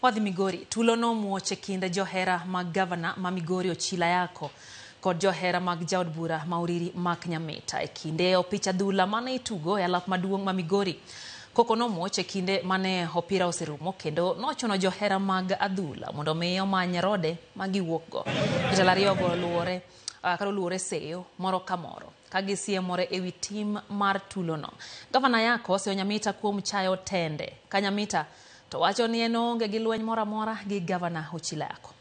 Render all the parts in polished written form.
Wadhi Migori, tulo nomuoche kinde johera mag gavana ma Migori Ochila Yako kod johera mag jaod bura Mauriri Mak Nyamita e kinde opich adhula mane itugo e alap maduong' ma Migori. Koko nomuoche kinde mane opira oserumo kendo nochuno johera mag adhula mondo miyo many rode magiwuokgo. Jotelo ariyogo luore seyo moro ka moro kagisiemore ewi tim mar tulono. Gavana Yako oseyo Nyamita kuom chayo tende ka Nyamita to wacho ni en onge gi lweny moro amora gi gavana Ochila Yako.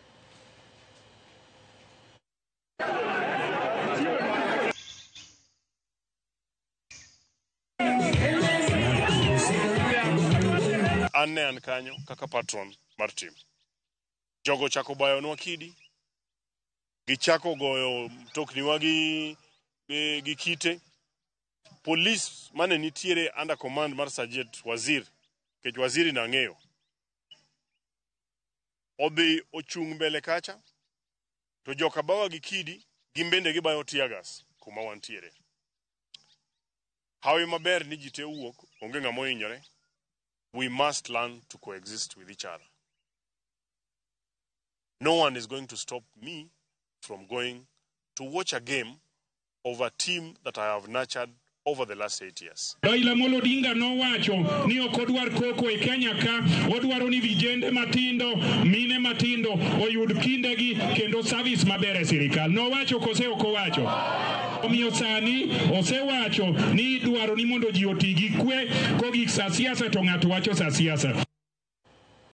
An kanyo kaka patron mar tim. Jogo chako bayo nwa kidi. Gichako goyo mtokniwa gi kite. Police mane nitiere under command mar Sergeant Waziri, kech Waziri nang'eyo. Odhi ochung' mbele kacha, to joka bawa gi kidi, gimbende gibayo teargas kuma wantiere. Hawi maber ni jite uwok, onge ng'amo hinyore. We must learn to coexist with each other. No one is going to stop me from going to watch a game of a team that I have nurtured over the last 8 years. Raila Amolo Odinga nowacho ni ok odwar koko e Kenya ka, odwaro ni vijende matindo, mine matindo oyud kindegi kendo service maber e sirikal. Nowacho kose ok owacho. Omiyo sani osewacho ni dwaro ni mondo ji oti gi kwe kogik sa siasa to ng'ato wacho sa siasa.